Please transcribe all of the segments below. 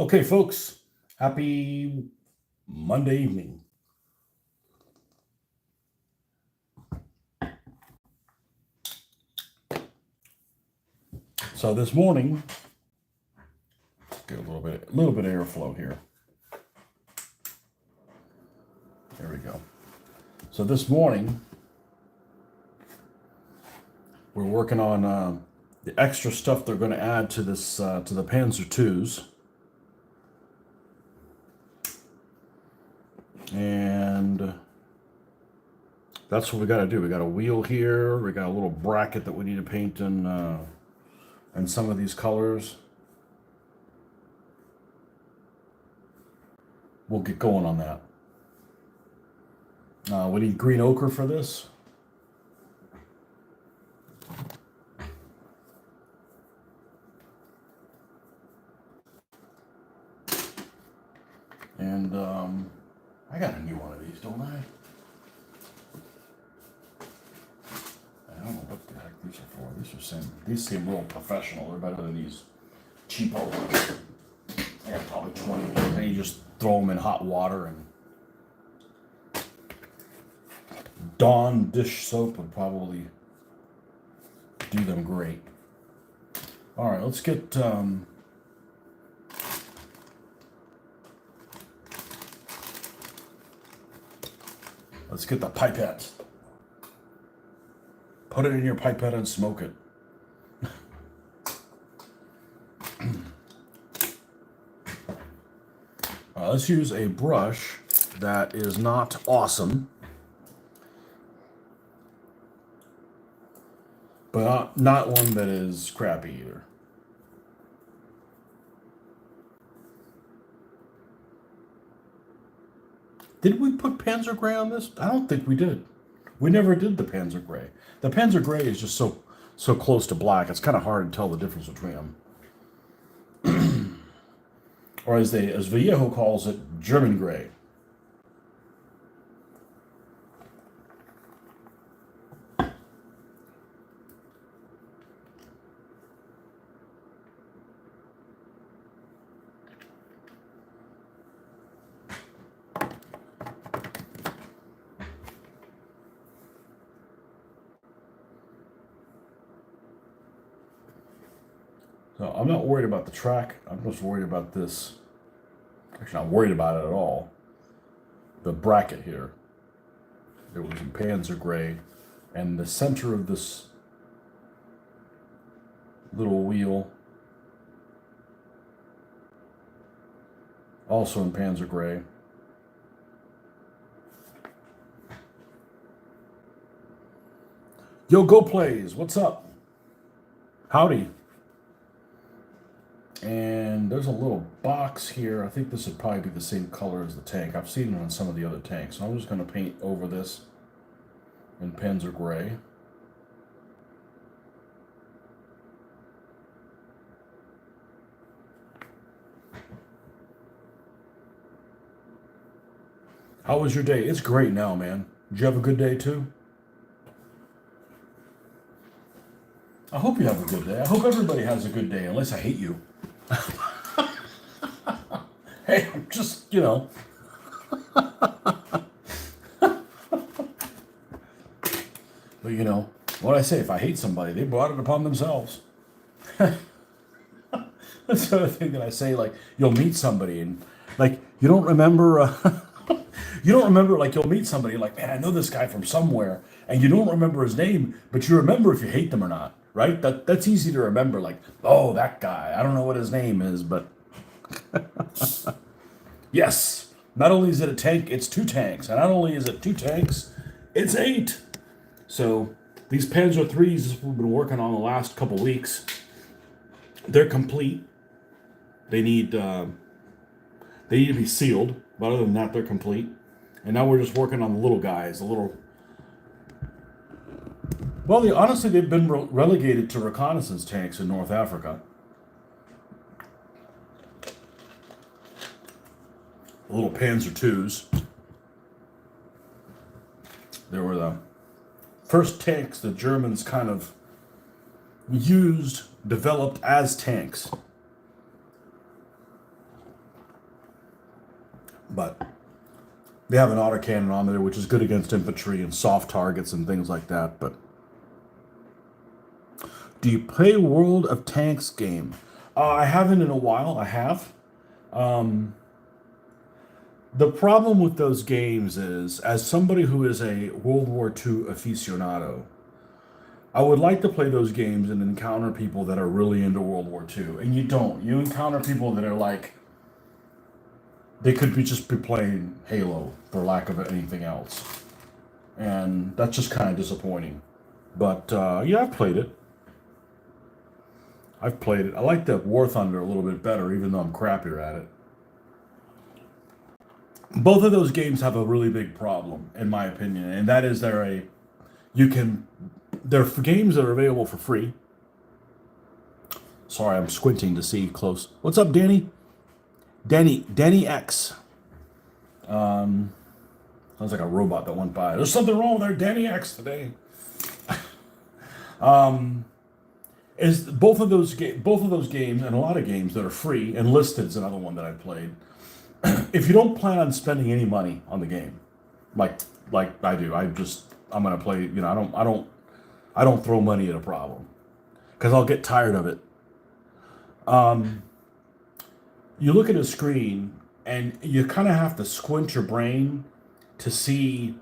Okay, folks, happy Monday evening. So this morning, get a little bit of airflow here. There we go. So this morning, we're working on the extra stuff they're going to add to this to the Panzer IIs, and that's what we got to do. We got a wheel here. We got a little bracket that we need to paint in some of these colors. We'll get going on that. We need green ochre for this. And I got a new one of these, don't I? I don't know what the heck these are for. These seem real professional. They're better than these cheapo ones. I got probably 20 of them. And you just throw them in hot water, and Dawn dish soap would probably do them great. All right, let's get the pipette. Put it in your pipette and smoke it. Let's use a brush that is not awesome, but not one that is crappy either. Did we put Panzer Gray on this? I don't think we did. We never did the Panzer Gray. The Panzer Gray is just so close to black, it's kind of hard to tell the difference between them. Or as Vallejo calls it, German Gray. So I'm not worried about the track. I'm just worried about this. Actually, not worried about it at all. The bracket here. There was in Panzer Gray, and the center of this little wheel, also in Panzer Gray. Yo, Go Plays, what's up? Howdy. And there's a little box here. I think this would probably be the same color as the tank. I've seen it on some of the other tanks. So I'm just going to paint over this in Panzer Gray. How was your day? It's great now, man. Did you have a good day too? I hope you have a good day. I hope everybody has a good day, unless I hate you. Hey, I'm just, But what I say, if I hate somebody, they brought it upon themselves. That's the other thing that I say, like, you'll meet somebody and, like, you don't remember, like, you'll meet somebody, like, man, I know this guy from somewhere, and you don't remember his name, but you remember if you hate them or not, right? That's easy to remember, like, oh, that guy, I don't know what his name is, but... Yes, not only is it a tank, it's 2 tanks. And not only is it 2 tanks, it's 8. So these Panzer IIIs we've been working on the last couple weeks, they're complete. They need to be sealed. But other than that, they're complete. And now we're just working on the little guys, Well, honestly, they've been relegated to reconnaissance tanks in North Africa. Little Panzer IIs. They were the first tanks the Germans kind of developed as tanks. But they have an autocannon on there, which is good against infantry and soft targets and things like that. But do you play World of Tanks game? I haven't in a while. I have. Um, the problem with those games is, as somebody who is a World War II aficionado, I would like to play those games and encounter people that are really into World War II. And you don't. You encounter people that are like, they could be just be playing Halo for lack of anything else. And that's just kind of disappointing. But yeah, I've played it. I've played it. I like the War Thunder a little bit better, even though I'm crappier at it. Both of those games have a really big problem, in my opinion, and that is they're games that are available for free. Sorry, I'm squinting to see close. What's up, Danny? Danny X. Sounds like a robot that went by. There's something wrong with our Danny X today. Is both of those games and a lot of games that are free, and Listed's another one that I played. If you don't plan on spending any money on the game, like I do, I'm gonna play. You know, I don't throw money at a problem because I'll get tired of it. You look at a screen and you kind of have to squint your brain to see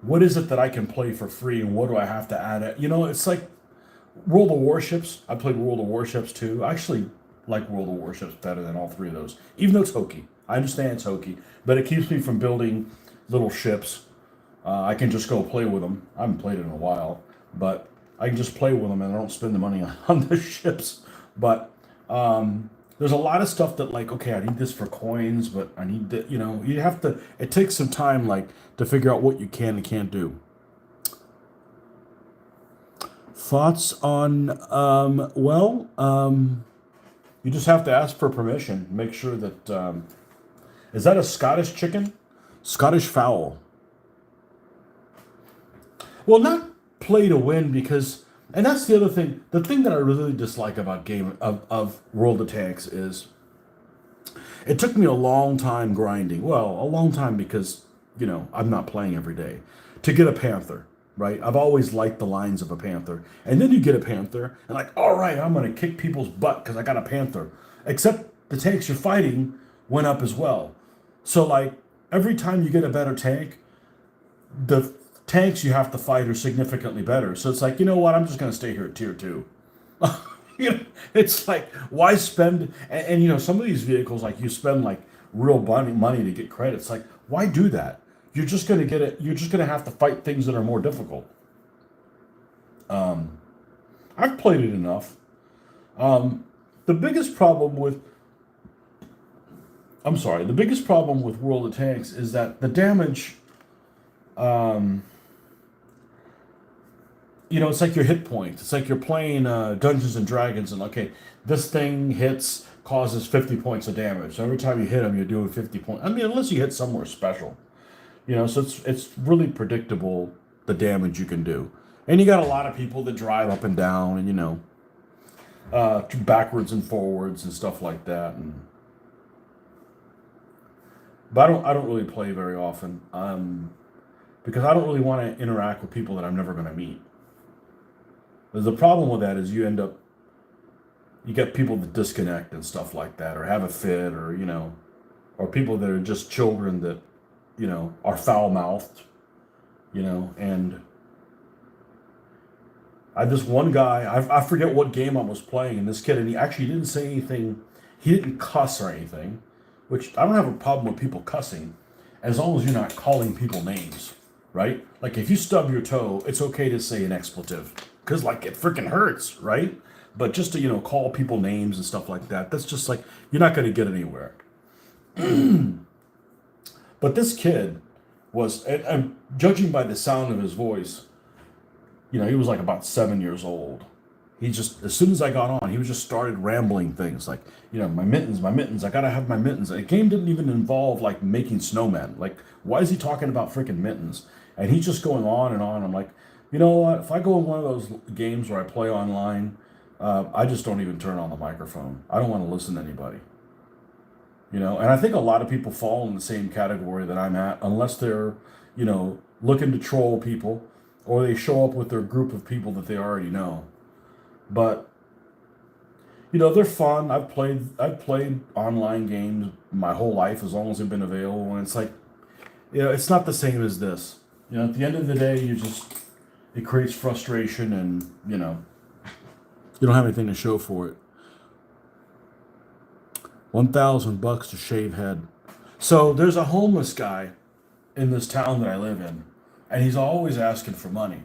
what is it that I can play for free and what do I have to add. You know, it's like World of Warships. I played World of Warships too. I actually like World of Warships better than all three of those, even though it's hokey. I understand it's hokey, but it keeps me from building little ships. I can just go play with them. I haven't played it in a while, but I can just play with them and I don't spend the money on the ships. But there's a lot of stuff that, like, okay, I need this for coins, but I need that, you know, you have to, it takes some time, like, to figure out what you can and can't do. Thoughts on, you just have to ask for permission. Make sure that, is that a Scottish chicken? Scottish fowl. Well, not play to win because, and that's the other thing. The thing that I really dislike about game of World of Tanks is it took me a long time grinding. Well, a long time because, you know, I'm not playing every day to get a Panther, right? I've always liked the lines of a Panther. And then you get a Panther and like, all right, I'm going to kick people's butt because I got a Panther. Except the tanks you're fighting went up as well. So, like, every time you get a better tank, the tanks you have to fight are significantly better. So it's like, you know what? I'm just going to stay here at tier 2. You know, it's like, why spend? And, you know, some of these vehicles, like, you spend like real money to get credits. Like, why do that? You're just going to get it. You're just going to have to fight things that are more difficult. I've played it enough. The biggest problem with the biggest problem with World of Tanks is that the damage, you know, it's like your hit points. It's like you're playing Dungeons and Dragons, and okay, this thing hits, causes 50 points of damage. So every time you hit them, you're doing 50 points. I mean, unless you hit somewhere special, you know. So it's really predictable the damage you can do, and you got a lot of people that drive up and down, and you know, backwards and forwards and stuff like that, and. But I don't really play very often, because I don't really want to interact with people that I'm never going to meet. The problem with that is you get people that disconnect and stuff like that, or have a fit, or, you know, or people that are just children that, you know, are foul-mouthed, you know, and this one guy, I forget what game I was playing, and this kid, and he actually didn't say anything, he didn't cuss or anything, which I don't have a problem with people cussing, as long as you're not calling people names, right? Like, if you stub your toe, it's okay to say an expletive, because, like, it freaking hurts, right? But just to, you know, call people names and stuff like that, that's just like, you're not going to get anywhere. But this kid was, and judging by the sound of his voice, you know, he was like about 7 years old. He just, as soon as I got on, he was just started rambling things like, you know, my mittens, I gotta have my mittens. The game didn't even involve like making snowmen. Like, why is he talking about freaking mittens? And he's just going on and on. I'm like, you know what? If I go in one of those games where I play online, I just don't even turn on the microphone. I don't want to listen to anybody. You know, and I think a lot of people fall in the same category that I'm at, unless they're, looking to troll people or they show up with their group of people that they already know. But they're fun. I've played online games my whole life as long as they've been available, and it's like, it's not the same as this. At the end of the day, it creates frustration, and you don't have anything to show for it. $1,000 to shave head. So there's a homeless guy in this town that I live in, and he's always asking for money.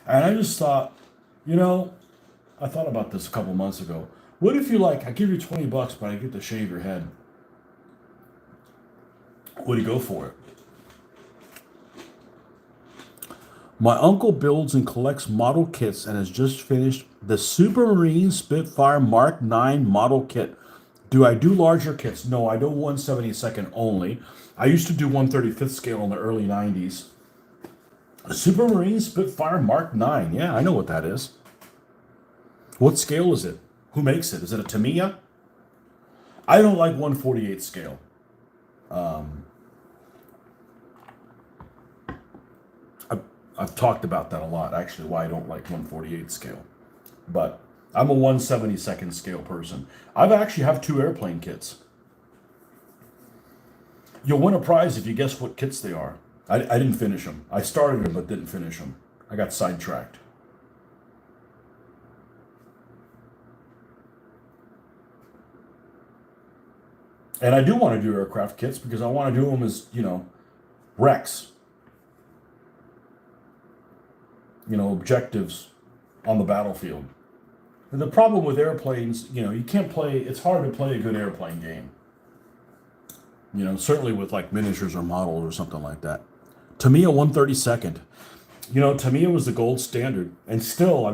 And I just thought, I thought about this a couple months ago. What if I give you $20, but I get to shave your head? Would he go for it? My uncle builds and collects model kits and has just finished the Supermarine Spitfire Mark 9 model kit. Do I do larger kits? No, I do 1/72nd only. I used to do 1/35th scale in the early 90s. Supermarine Spitfire Mark 9. Yeah, I know what that is. What scale is it? Who makes it? Is it a Tamiya? I don't like 1/48 scale. I've talked about that a lot, actually, why I don't like 1/48 scale. But I'm a 1/72nd scale person. I've actually have 2 airplane kits. You'll win a prize if you guess what kits they are. I didn't finish them. I started them but didn't finish them. I got sidetracked. And I do want to do aircraft kits because I want to do them as, wrecks. Objectives on the battlefield. And the problem with airplanes, you can't play, it's hard to play a good airplane game. Certainly with like miniatures or models or something like that. Tamiya 1/32nd. Tamiya was the gold standard. And still,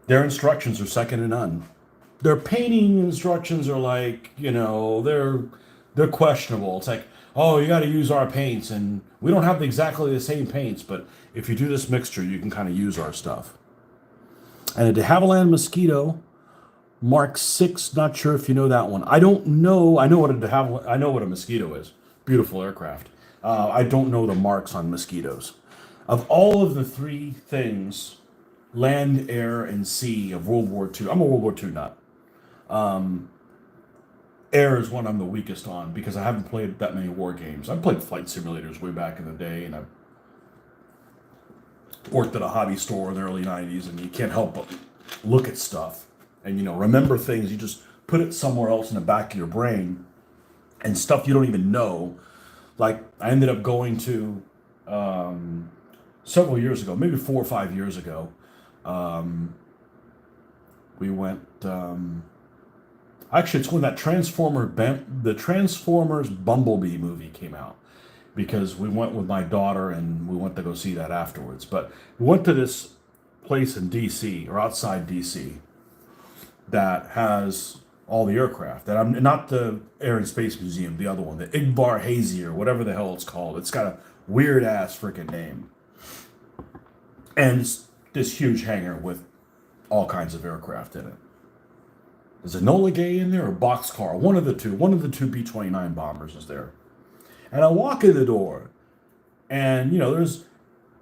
their instructions are second to none. Their painting instructions are like, they're questionable. It's like, oh, you got to use our paints, and we don't have exactly the same paints, but if you do this mixture, you can kind of use our stuff. And a de Havilland Mosquito Mark 6. Not sure if you know that one. I don't know. I know what a Mosquito is. Beautiful aircraft. I don't know the marks on Mosquitoes. Of all of the 3 things, land, air, and sea of World War II, I'm a World War II nut. Air is one I'm the weakest on because I haven't played that many war games. I've played flight simulators way back in the day, and I've worked at a hobby store in the early 90s, and you can't help but look at stuff and, remember things. You just put it somewhere else in the back of your brain, and stuff you don't even know. Like, I ended up going to, several years ago, maybe 4 or 5 years ago, we went, actually, it's when that the Transformers Bumblebee movie came out, because we went with my daughter and we went to go see that afterwards. But we went to this place in D.C. or outside D.C. that has all the aircraft. And I'm not the Air and Space Museum, the other one, the Igbar Hazy or whatever the hell it's called. It's got a weird ass freaking name. And it's this huge hangar with all kinds of aircraft in it. There's a Enola Gay in there or Boxcar. One of the two B-29 bombers is there. And I walk in the door, and there's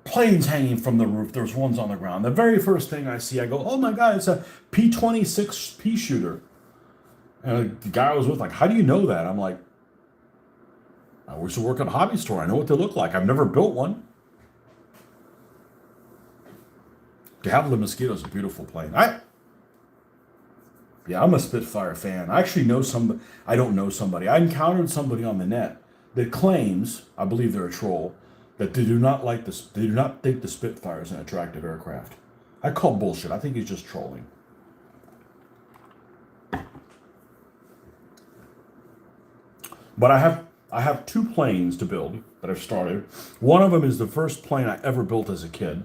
planes hanging from the roof. There's ones on the ground. The very first thing I see, I go, oh my God, it's a P-26 pea shooter. And the guy I was with, like, how do you know that? I'm like, I used to work at a hobby store. I know what they look like. I've never built one. De Havilland Mosquito is a beautiful plane. Yeah, I'm a Spitfire fan. I actually know somebody. I don't know somebody. I encountered somebody on the net that claims, I believe they're a troll, that they do not like this. They do not think the Spitfire is an attractive aircraft. I call bullshit. I think he's just trolling. But I have 2 planes to build that I've started. One of them is the first plane I ever built as a kid.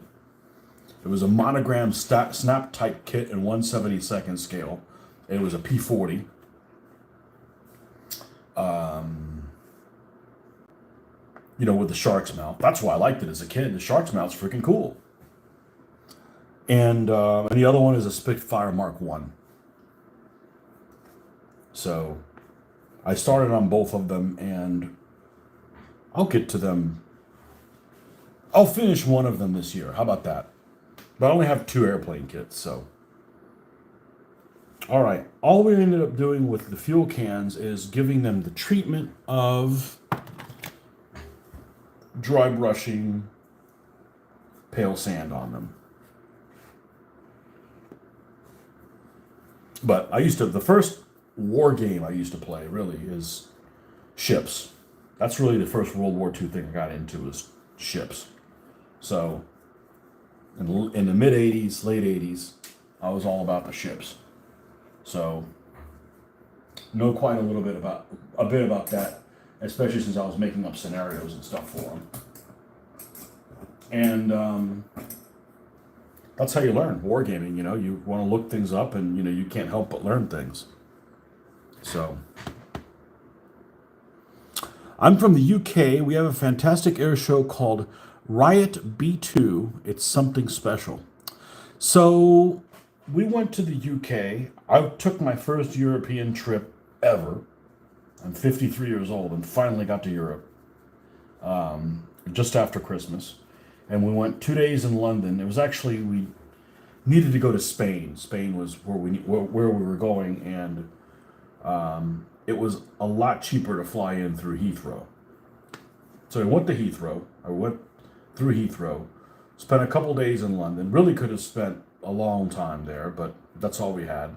It was a monogram snap type kit in 1/72nd scale. It was a P-40. With the shark's mouth. That's why I liked it as a kid. The shark's mouth's freaking cool. And the other one is a Spitfire Mark 1. So I started on both of them, and I'll get to them. I'll finish one of them this year. How about that? But I only have 2 airplane kits, so. All right. All we ended up doing with the fuel cans is giving them the treatment of dry brushing pale sand on them. But the first war game I used to play really is ships. That's really the first World War II thing I got into was ships. So in the mid 80s, late 80s, I was all about the ships. So know quite a bit about that, especially since I was making up scenarios and stuff for them. And that's how you learn wargaming. You want to look things up, and you can't help but learn things. So I'm from the UK. We have a fantastic air show called Riot B2. It's something special. So we went to the UK. I took my first European trip ever. I'm 53 years old and finally got to Europe just after Christmas. And we went 2 days in London. It was actually, we needed to go to Spain. Spain was where we were going, and it was a lot cheaper to fly in through Heathrow. So I went to Heathrow. I went through Heathrow, spent a couple days in London. Really could have spent a long time there, but that's all we had.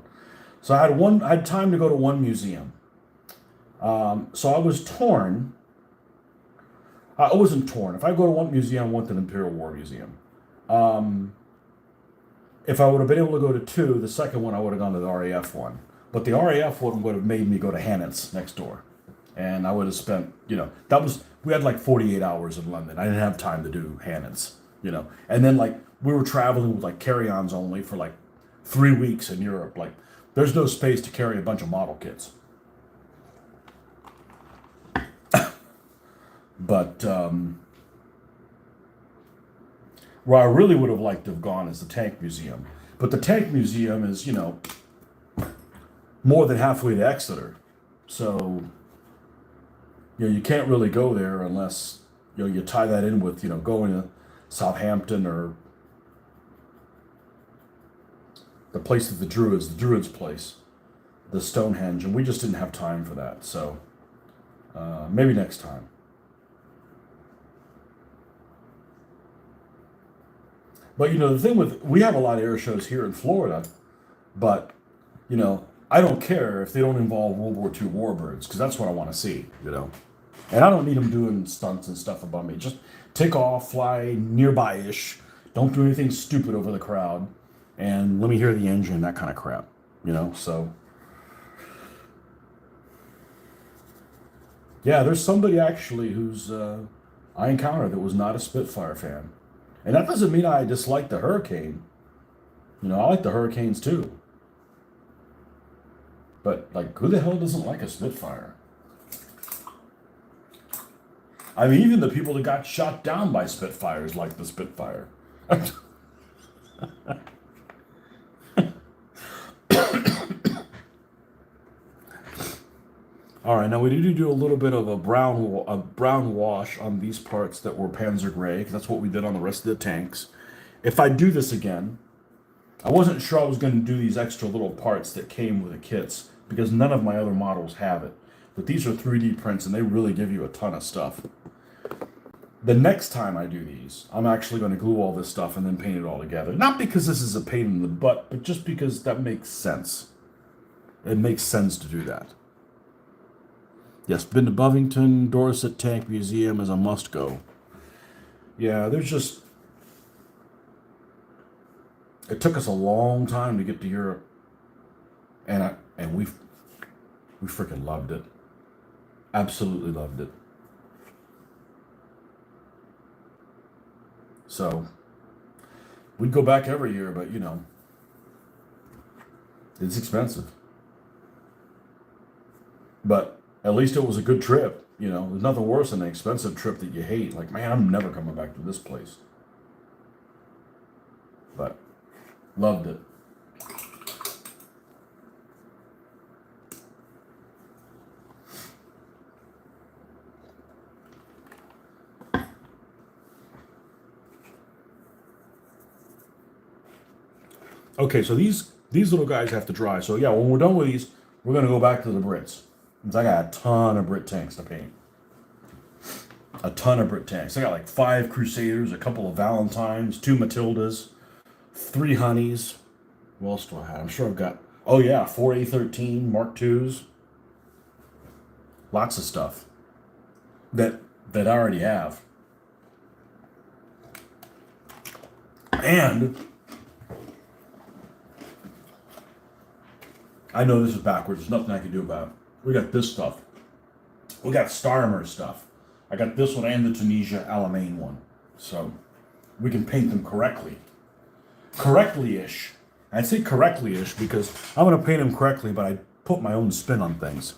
So I had time to go to one museum. So I was torn. I wasn't torn. If I go to one museum, I went to the Imperial War Museum. If I would have been able to go to 2, the second one I would have gone to the RAF one. But the RAF one would have made me go to Hannant's next door. And I would have spent, we had like 48 hours in London. I didn't have time to do Hannant's, And then we were traveling with like carry-ons only for like 3 weeks in Europe. Like there's no space to carry a bunch of model kits. But where I really would have liked to have gone is the Tank Museum. But the Tank Museum is, more than halfway to Exeter. So, you can't really go there unless, you tie that in with, going to Southampton or the place of the Druids' place, the Stonehenge. And we just didn't have time for that. So, maybe next time. But, the thing we have a lot of air shows here in Florida, but, I don't care if they don't involve World War II warbirds, because that's what I want to see, And I don't need them doing stunts and stuff above me. Just take off, fly nearby-ish. Don't do anything stupid over the crowd. And let me hear the engine, that kind of crap, so. Yeah, there's somebody actually who's I encountered that was not a Spitfire fan. And that doesn't mean I dislike the Hurricane. I like the Hurricanes too. But, who the hell doesn't like a Spitfire? I mean, even the people that got shot down by Spitfires like the Spitfire. All right, now we need to do a little bit of a brown wash on these parts that were Panzer Gray, because that's what we did on the rest of the tanks. If I do this again, I wasn't sure I was going to do these extra little parts that came with the kits, because none of my other models have it. But these are 3D prints, and they really give you a ton of stuff. The next time I do these, I'm actually going to glue all this stuff and then paint it all together. Not because this is a pain in the butt, but just because that makes sense. It makes sense to do that. Yes, been to Bovington, Dorset Tank Museum is a must-go. Yeah, there's just... It took us a long time to get to Europe. And we freaking loved it. Absolutely loved it. So, we'd go back every year, but, it's expensive. But at least it was a good trip. There's nothing worse than an expensive trip that you hate. Like, man, I'm never coming back to this place. But, loved it. Okay, so these little guys have to dry. So yeah, when we're done with these, we're gonna go back to the Brits. 'Cause I got a ton of Brit tanks to paint. A ton of Brit tanks. I got like 5 Crusaders, a couple of Valentines, 2 Matildas, 3 Honeys. What else do I have? I'm sure I've got. Oh yeah, 4 A13 Mark IIs. Lots of stuff that I already have. And I know this is backwards. There's nothing I can do about it. We got this stuff. We got Starmer stuff. I got this one and the Tunisia Alamein one. So we can paint them correctly. Correctly-ish. I say correctly-ish because I'm going to paint them correctly, but I put my own spin on things.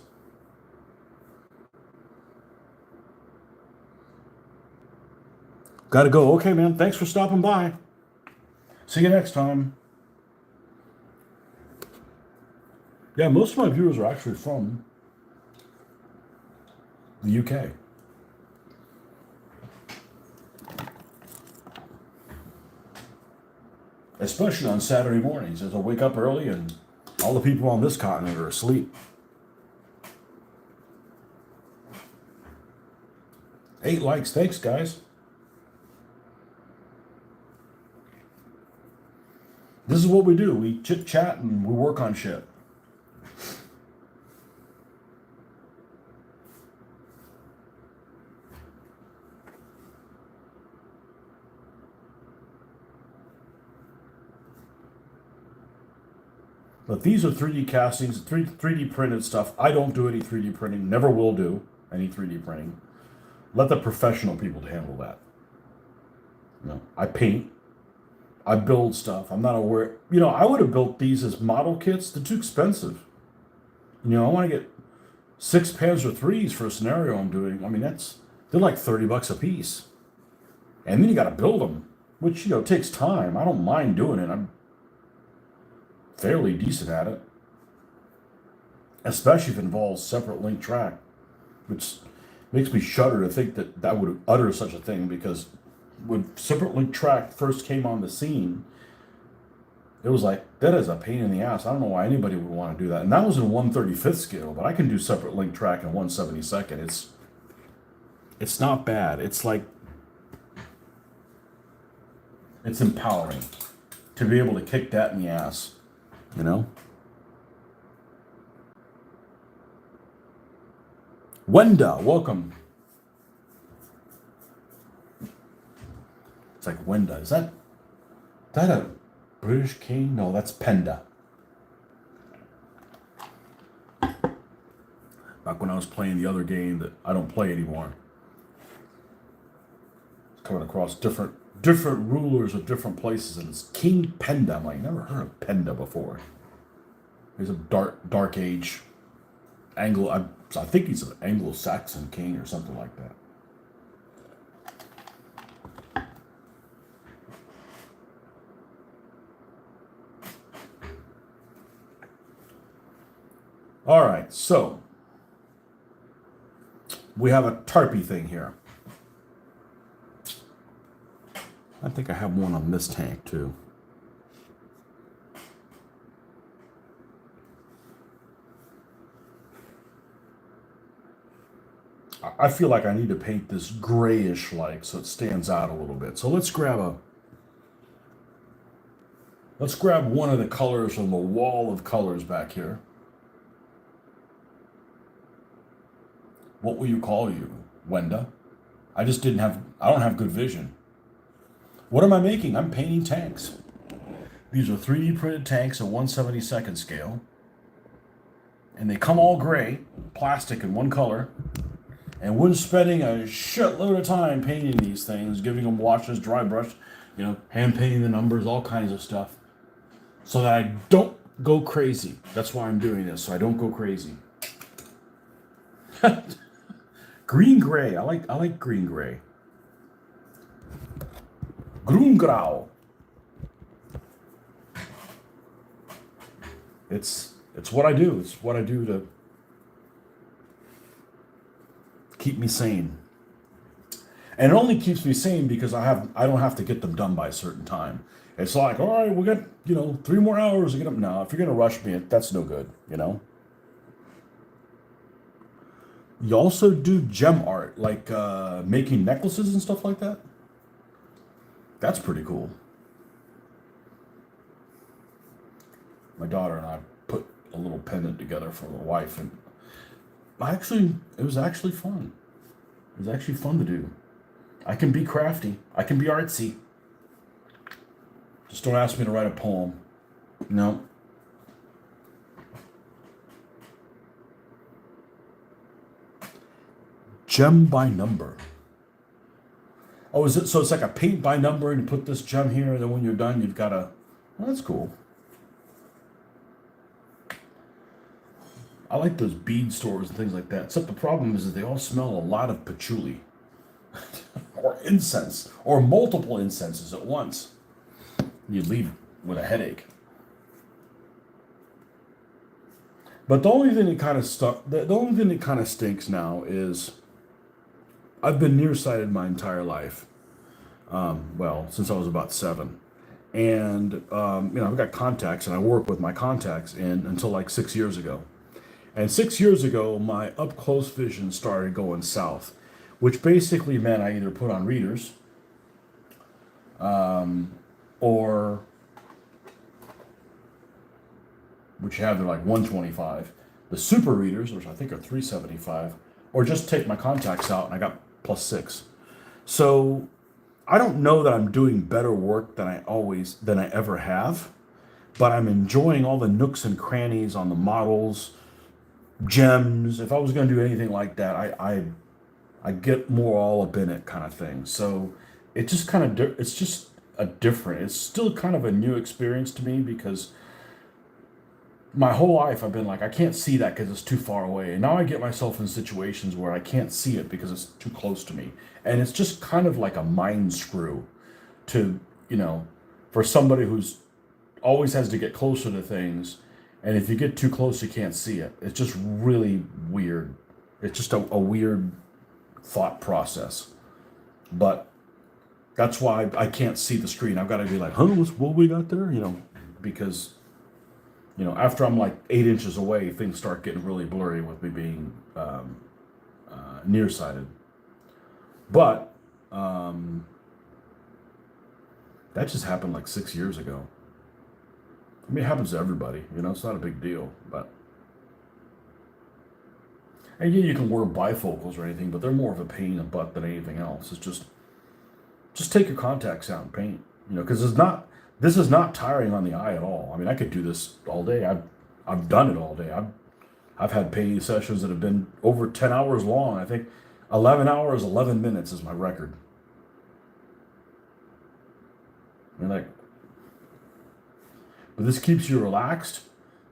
Gotta go. Okay, man. Thanks for stopping by. See you next time. Yeah, most of my viewers are actually from the UK. Especially on Saturday mornings, as I wake up early and all the people on this continent are asleep. 8 likes. Thanks, guys. This is what we do. We chit-chat and we work on shit. But these are 3D castings, 3D printed stuff. I don't do any 3D printing, never will do any 3D printing. Let the professional people handle that. You know, I paint, I build stuff. I'm not aware. You know, I would have built these as model kits. They're too expensive. You know, I want to get 6 Panzer IIIs for a scenario I'm doing. I mean, they're like $30 a piece. And then you got to build them, which, you know, takes time. I don't mind doing it. I'm fairly decent at it, especially if it involves separate link track, which makes me shudder to think that I would utter such a thing, because when separate link track first came on the scene, it was like, that is a pain in the ass. I don't know why anybody would want to do that. And that was in 1/35th scale, but I can do separate link track in 1/72. It's not bad. It's like, it's empowering to be able to kick that in the ass. You know? Wenda, welcome. It's like Wenda. Is that a British king? No, that's Penda. Back when I was playing the other game that I don't play anymore. Coming across different rulers of different places, and it's King Penda. I'm like, never heard of Penda before. He's a dark age I think he's an Anglo-Saxon king or something like that. All right, so we have a tarpy thing here. I think I have one on this tank too. I feel like I need to paint this grayish like so it stands out a little bit. So let's grab one of the colors from the wall of colors back here. What will you call you, Wenda? I don't have good vision. What am I making? I'm painting tanks. These are 3D printed tanks at 1/72nd scale. And they come all gray, plastic in one color. And we're spending a shitload of time painting these things, giving them washes, dry brush, you know, hand painting the numbers, all kinds of stuff. So that I don't go crazy. That's why I'm doing this, so I don't go crazy. Green gray. I like green gray. Grungrau. It's what I do. It's what I do to keep me sane. And it only keeps me sane because I don't have to get them done by a certain time. It's like, all right, we got, 3 more hours to get them. No, if you're going to rush me, that's no good, You also do gem art, like making necklaces and stuff like that. That's pretty cool. My daughter and I put a little pendant together for the wife, and it was actually fun. It was actually fun to do. I can be crafty. I can be artsy. Just don't ask me to write a poem. No. Gem by number. Oh, is it? So it's like a paint by number, and you put this gem here, and then when you're done, you've got a. Well, that's cool. I like those bead stores and things like that. Except the problem is that they all smell a lot of patchouli, or incense, or multiple incenses at once. You leave with a headache. But the only thing that kind of the only thing that kind of stinks now is I've been nearsighted my entire life. Well, since I was about 7. And, I've got contacts, and I work with my contacts until like 6 years ago. And 6 years ago, my up-close vision started going south, which basically meant I either put on readers, or, which have they're like 125, the super readers, which I think are 375, or just take my contacts out and I got +6. So I don't know that I'm doing better work than I ever have, but I'm enjoying all the nooks and crannies on the models, gems. If I was going to do anything like that, I get more all up in it kind of thing. So it just kind of it's just it's still kind of a new experience to me, because my whole life I've been like, I can't see that because it's too far away. And now I get myself in situations where I can't see it because it's too close to me. And it's just kind of like a mind screw to, for somebody who's always has to get closer to things. And if you get too close, you can't see it. It's just really weird. It's just a weird thought process. But that's why I can't see the screen. I've got to be like, what we got there? Because after I'm like 8 inches away, things start getting really blurry with me being nearsighted. But that just happened like 6 years ago. I mean, it happens to everybody, it's not a big deal. And yeah, you can wear bifocals or anything, but they're more of a pain in the butt than anything else. It's just take your contacts out and paint, because this is not tiring on the eye at all. I mean, I could do this all day. I've done it all day. I've had painting sessions that have been over 10 hours long. I think 11 hours, 11 minutes is my record. But this keeps you relaxed.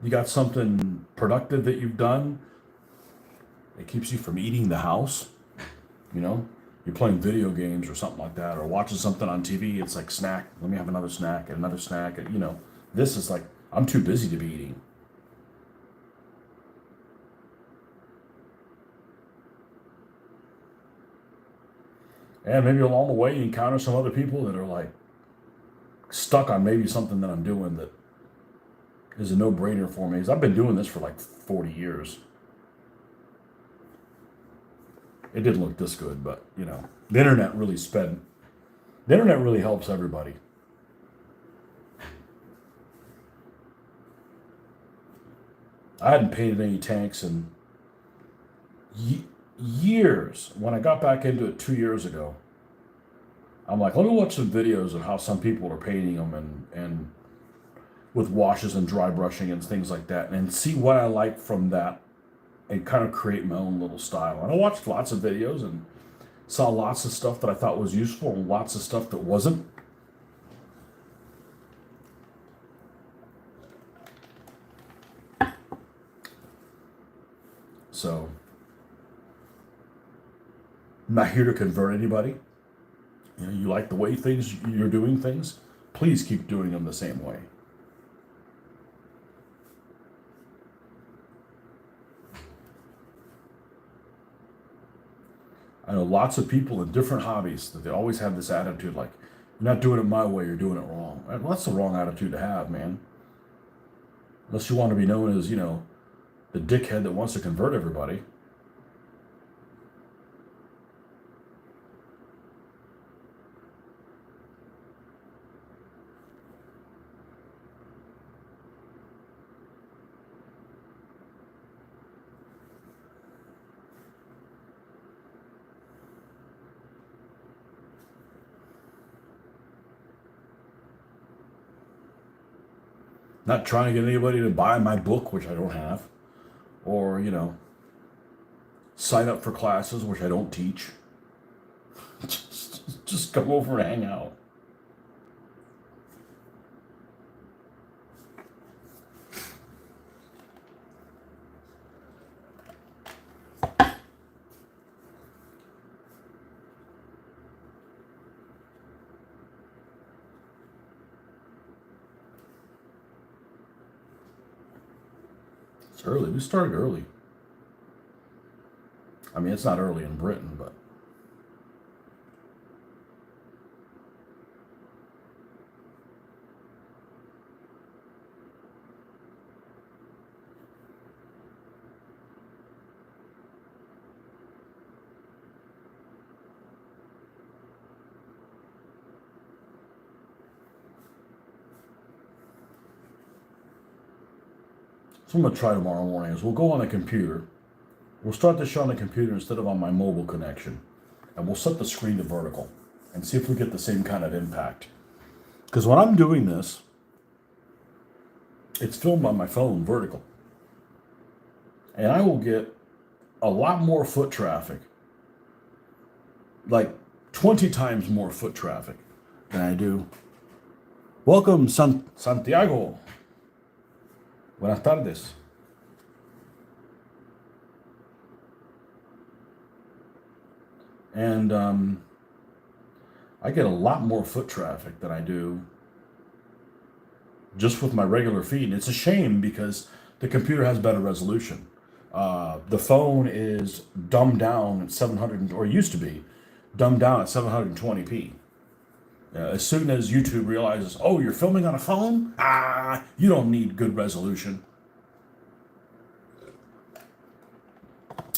You got something productive that you've done. It keeps you from eating the house. You're playing video games or something like that, or watching something on TV. It's like, snack. Let me have another snack and another snack. And, this is like, I'm too busy to be eating. And maybe along the way you encounter some other people that are like stuck on maybe something that I'm doing that is a no-brainer for me. Because I've been doing this for like 40 years. It didn't look this good, but the internet really helps everybody. I hadn't painted any tanks in years. When I got back into it 2 years ago, I'm like, let me watch some videos of how some people are painting them and with washes and dry brushing and things like that, and see what I like from that, and kind of create my own little style. And I watched lots of videos and saw lots of stuff that I thought was useful and lots of stuff that wasn't. So, I'm not here to convert anybody. You like the way you're doing things, please keep doing them the same way. I know lots of people in different hobbies that they always have this attitude like, you're not doing it my way, you're doing it wrong. Well, that's the wrong attitude to have, man. Unless you want to be known as, the dickhead that wants to convert everybody. Not trying to get anybody to buy my book, which I don't have, or, sign up for classes, which I don't teach. just come over and hang out. It's early. We started early. I mean, it's not early in Britain, but so I'm going to try tomorrow morning is we'll go on the computer. We'll start the show on the computer instead of on my mobile connection. And we'll set the screen to vertical and see if we get the same kind of impact. Because when I'm doing this, it's filmed on my phone vertical. And I will get a lot more foot traffic. Like 20 times more foot traffic than I do. Welcome, Santiago. Buenas tardes. And I get a lot more foot traffic than I do just with my regular feed. And it's a shame because the computer has better resolution. The phone is dumbed down at 700, or used to be dumbed down at 720p. As soon as YouTube realizes, oh, you're filming on a phone? You don't need good resolution.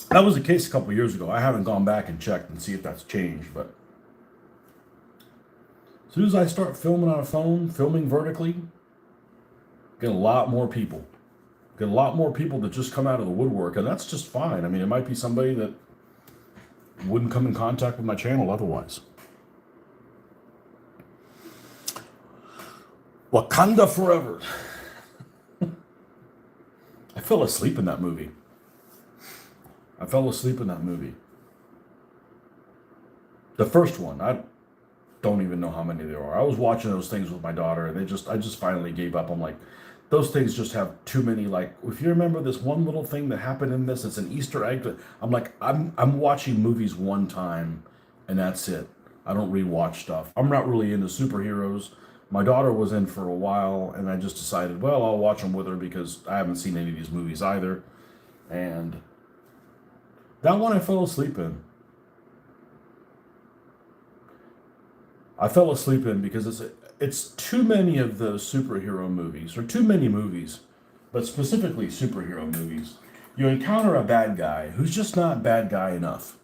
That was the case a couple years ago. I haven't gone back and checked and see if that's changed, but as soon as I start filming on a phone, filming vertically, get a lot more people. Get a lot more people that just come out of the woodwork, and that's just fine. I mean, it might be somebody that wouldn't come in contact with my channel otherwise. Wakanda Forever. I fell asleep in that movie. The first one. I don't even know how many there are. I was watching those things with my daughter, and I just finally gave up. I'm like, those things just have too many, like, if you remember this one little thing that happened in this, it's an Easter egg. I'm like, I'm watching movies one time, and that's it. I don't rewatch stuff. I'm not really into superheroes. My daughter was in for a while, and I just decided, well, I'll watch them with her because I haven't seen any of these movies either. And that one I fell asleep in. I fell asleep in because it's too many of those superhero movies, or too many movies, but specifically superhero movies. You encounter a bad guy who's just not bad guy enough.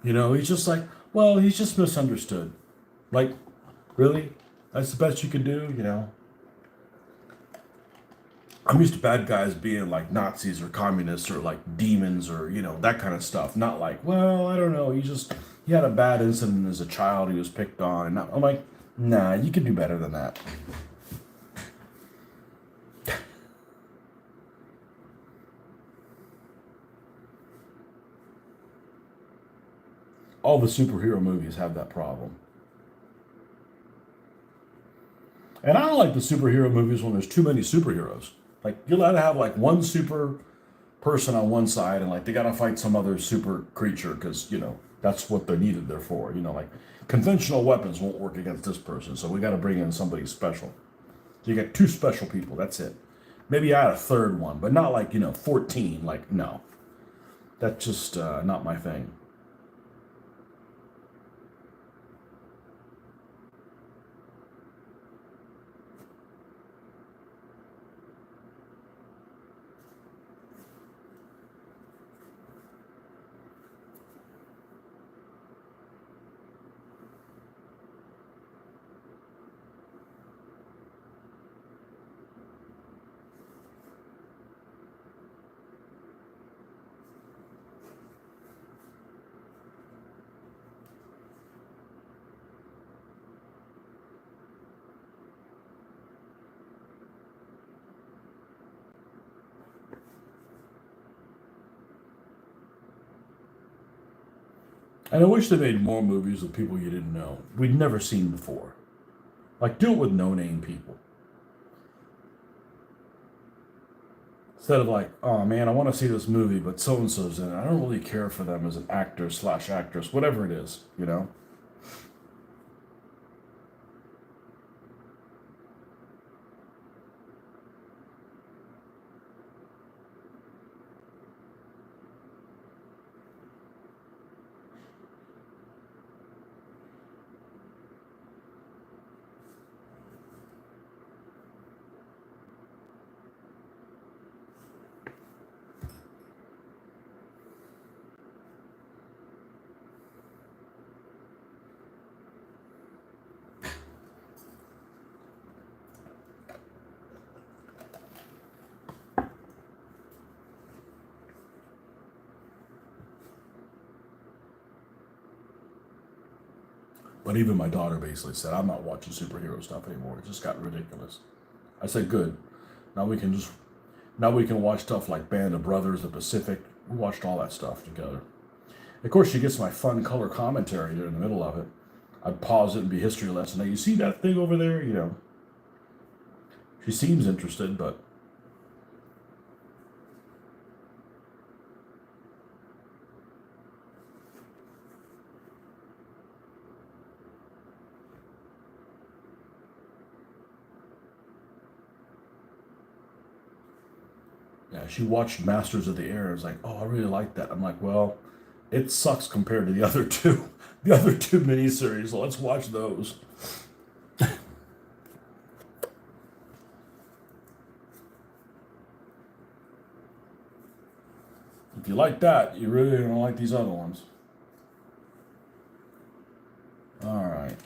He's just like, well, he's just misunderstood. Like, really? That's the best you can do, I'm used to bad guys being like Nazis or communists or like demons or, that kind of stuff. Not like, well, I don't know, he had a bad incident as a child, he was picked on. And I'm like, nah, you can do better than that. All the superhero movies have that problem. And I don't like the superhero movies when there's too many superheroes. Like, you're allowed to have like one super person on one side, and like they gotta fight some other super creature because that's what they're needed there for. Like conventional weapons won't work against this person, so we got to bring in somebody special. So you got two special people. That's it. Maybe I had a third one, but not like 14. Like, no, that's just not my thing. And I wish they made more movies with people you didn't know, we'd never seen before. Like, do it with no-name people. Instead of like, oh man, I want to see this movie, but so-and-so's in it. I don't really care for them as an actor / actress, whatever it is, you know? But even my daughter basically said, I'm not watching superhero stuff anymore. It just got ridiculous. I said, good. Now we can just Now we can watch stuff like Band of Brothers, The Pacific. We watched all that stuff together. Of course, she gets my fun color commentary there in the middle of it. I'd pause it and be history lesson. Now, you see that thing over there? You know, she seems interested, but yeah, she watched Masters of the Air and was like, oh, I really like that. I'm like, well, it sucks compared to the other two. The other two miniseries. So let's watch those. If you like that, you really don't like these other ones. All right.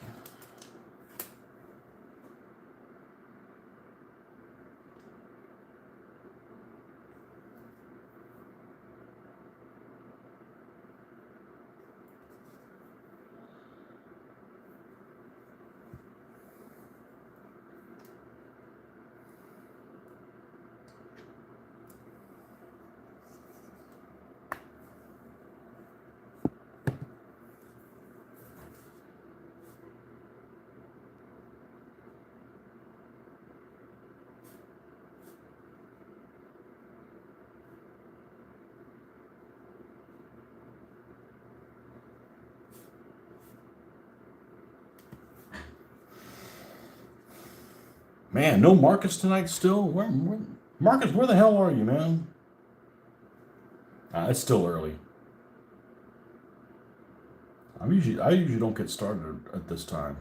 Man, no Marcus tonight still? Marcus, where the hell are you, man? It's still early. I usually don't get started at this time.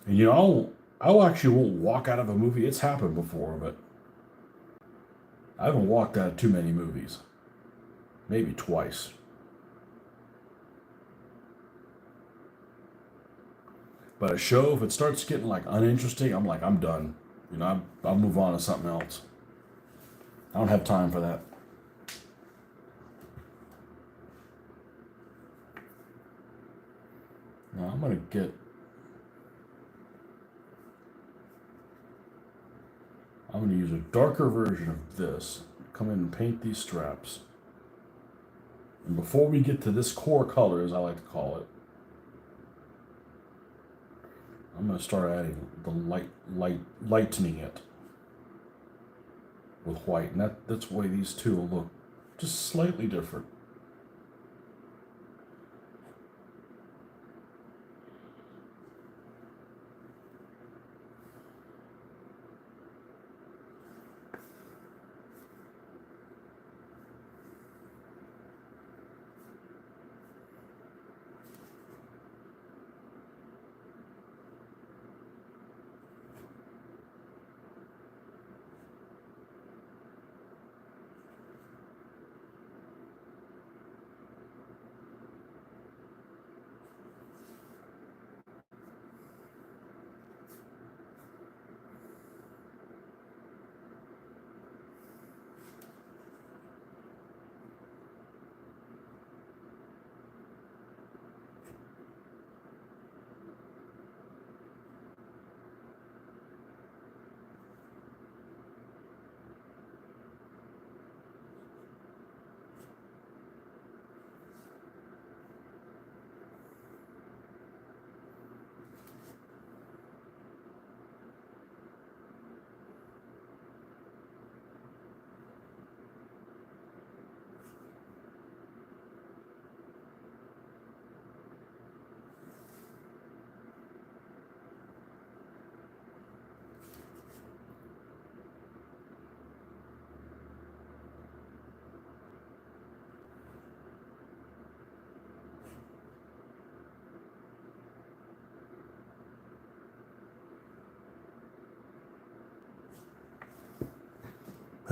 And you know, I actually won't walk out of a movie. It's happened before, but I haven't walked out of too many movies. Maybe twice. But a show, if it starts getting like uninteresting, I'm like, I'm done. You know, I'll move on to something else. I don't have time for that. Now I'm gonna get. I'm gonna use a darker version of this. Come in and paint these straps. And before we get to this core color, as I like to call it, I'm going to start adding the lightening it with white. And that's the way these two will look just slightly different.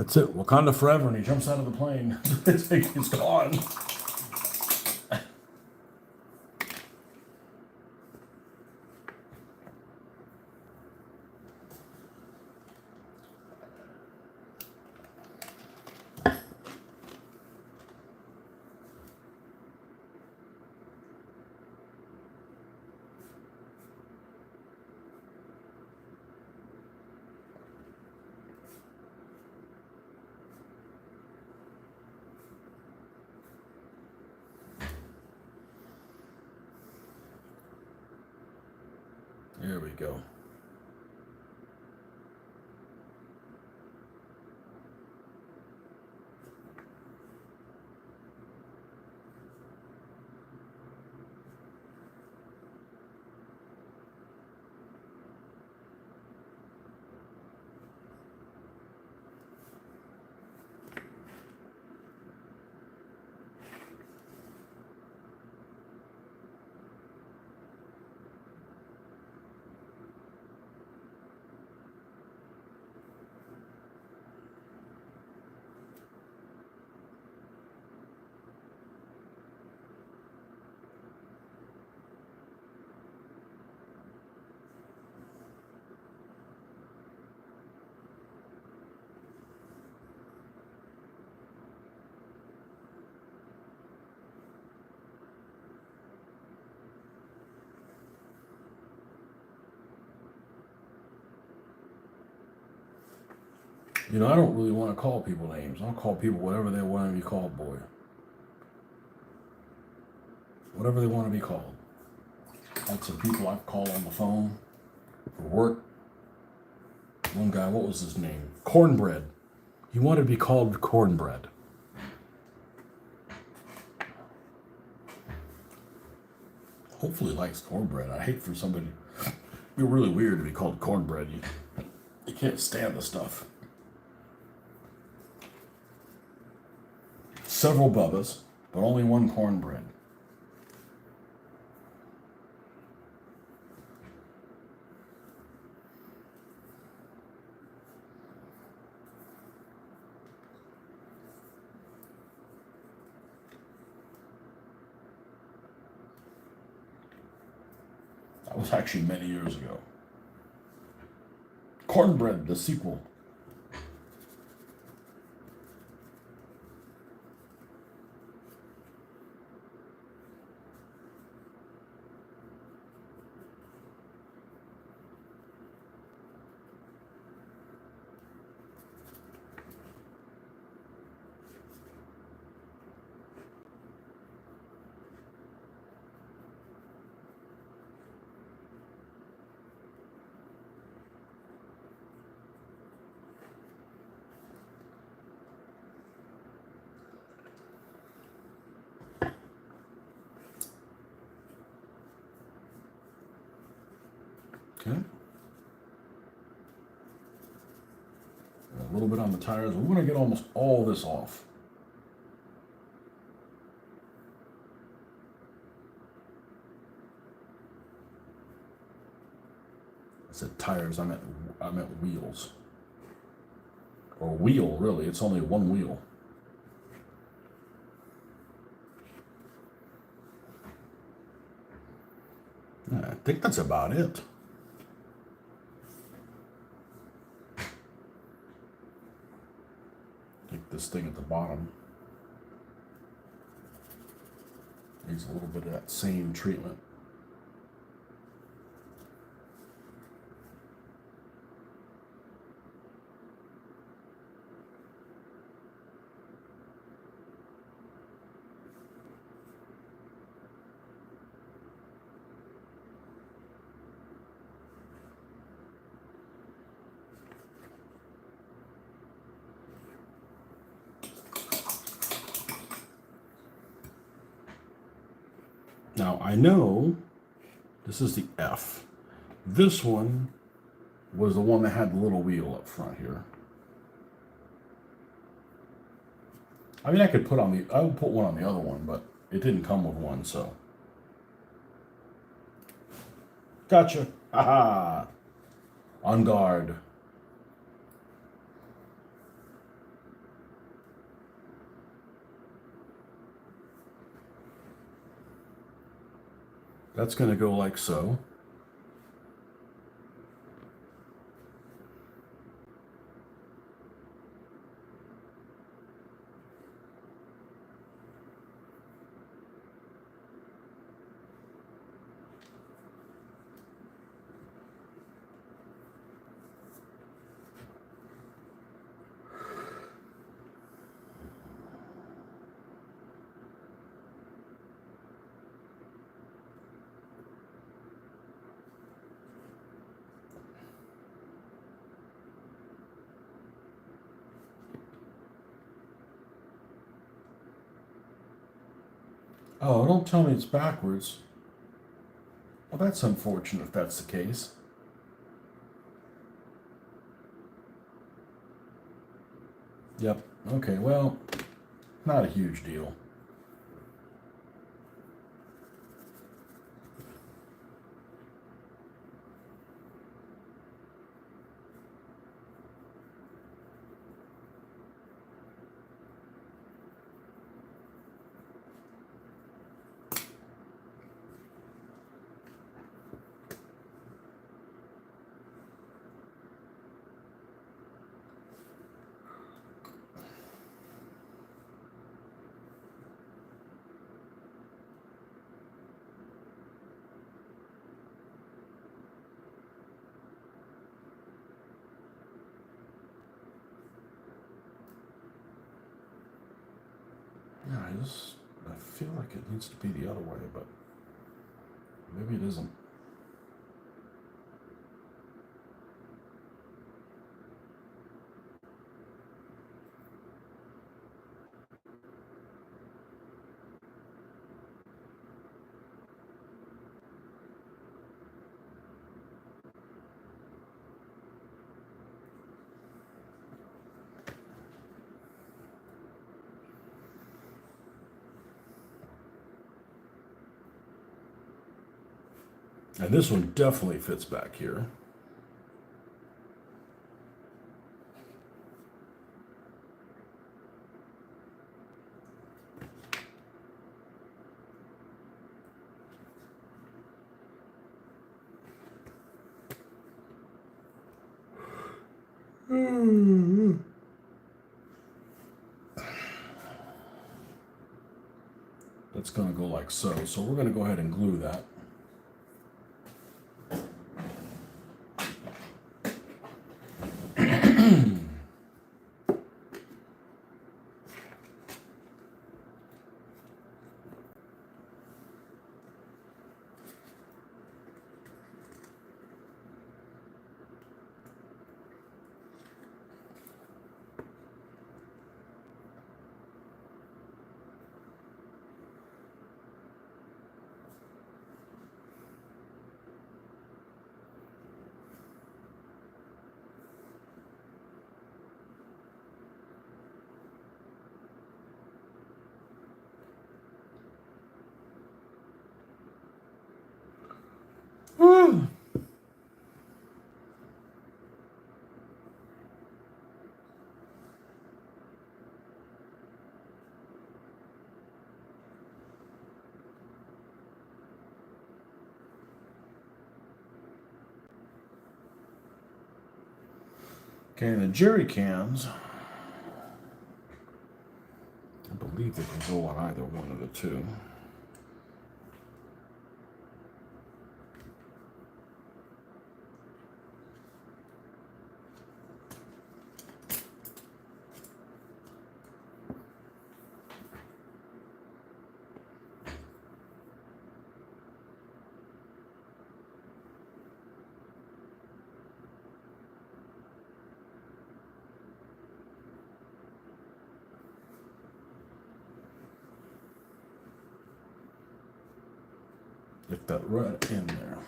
That's it. Wakanda forever, and he jumps out of the plane. It's gone. There we go. You know, I don't really want to call people names. I'll call people whatever they want to be called, boy. Whatever they want to be called. Like some people I call on the phone for work. One guy, what was his name? Cornbread. He wanted to be called Cornbread. Hopefully he likes cornbread. I hate for somebody. It'd be really weird to be called cornbread. You can't stand the stuff. Several Bubbas, but only one cornbread. That was actually many years ago. Cornbread, the sequel. Okay. A little bit on the tires. We're going to get almost all this off. I said tires, I meant wheels. Or wheel, really. It's only one wheel. Yeah, I think that's about it. Take this thing at the bottom. Needs a little bit of that same treatment. Now, I know this is the F. This one was the one that had the little wheel up front here. I mean, I would put one on the other one, but it didn't come with one, so. Gotcha. Haha. On guard. That's going to go like so. Oh, don't tell me it's backwards. Well, that's unfortunate if that's the case. Yep. Okay, well, not a huge deal. Yeah, I feel like it needs to be the other way, but maybe it isn't. And this one definitely fits back here. That's going to go like so. So we're going to go ahead and glue that. Okay, and the jerry cans, I believe they can go on either one of the two. Get that right in there.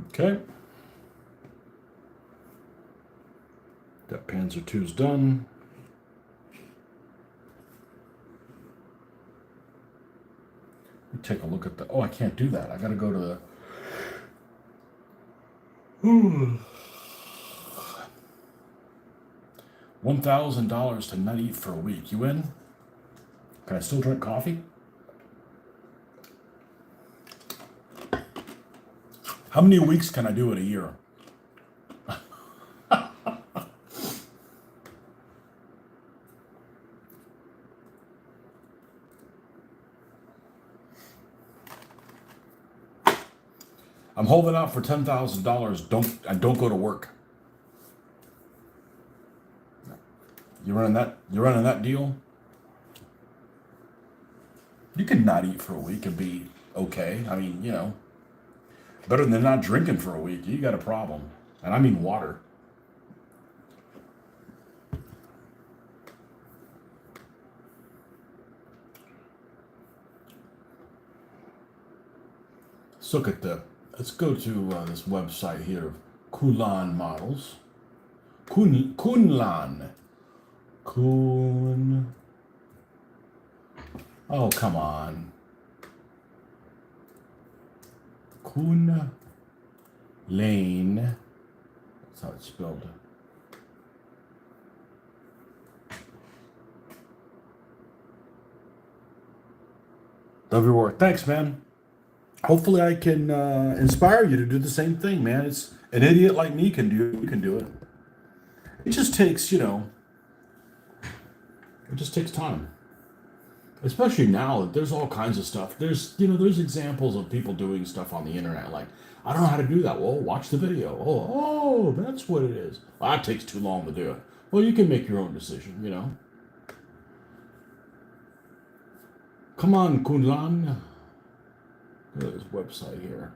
Okay. Got Panzer 2's done. Let me take a look at the. Oh, I can't do that. I got to go to the. $1,000 to not eat for a week. You in? Can I still drink coffee? How many weeks can I do in a year? I'm holding out for $10,000. Don't go to work. You running that? You running that deal? You can not eat for a week and be okay. I mean, better than not drinking for a week. You got a problem, and I mean water. Let's look at let's go to this website here of Kulan models. Kunlan. Kun. Oh, come on. Kun Lane. That's how it's spelled. Love your work. Thanks, man. Hopefully I can inspire you to do the same thing, man. It's an idiot like me can do it. You can do it. It just takes, it just takes time. Especially now that there's all kinds of stuff. There's examples of people doing stuff on the internet. Like, I don't know how to do that. Well, watch the video. Oh, that's what it is. Well, that takes too long to do it. Well, you can make your own decision, Come on, Kunlan. Look at this website here.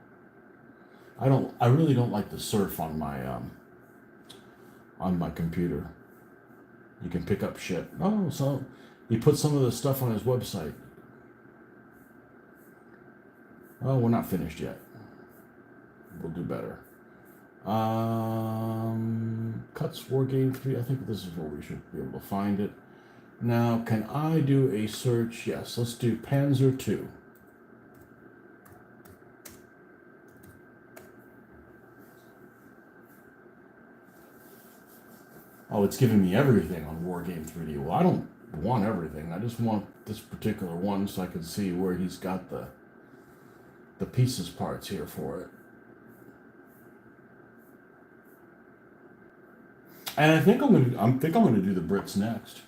I really don't like to surf on my computer. You can pick up shit. Oh, so he put some of the stuff on his website. Oh, we're not finished yet. We'll do better. Cuts War Game 3. I think this is where we should be able to find it. Now, can I do a search? Yes, let's do Panzer 2. Oh, it's giving me everything on War Game 3D. Well, I don't want everything. I just want this particular one so I can see where he's got the pieces parts here for it. And I think I'm gonna do the Brits next.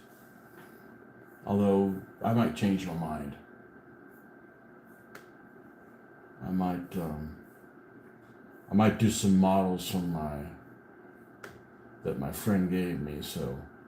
Although I might change my mind. I might do some models from that my friend gave me, so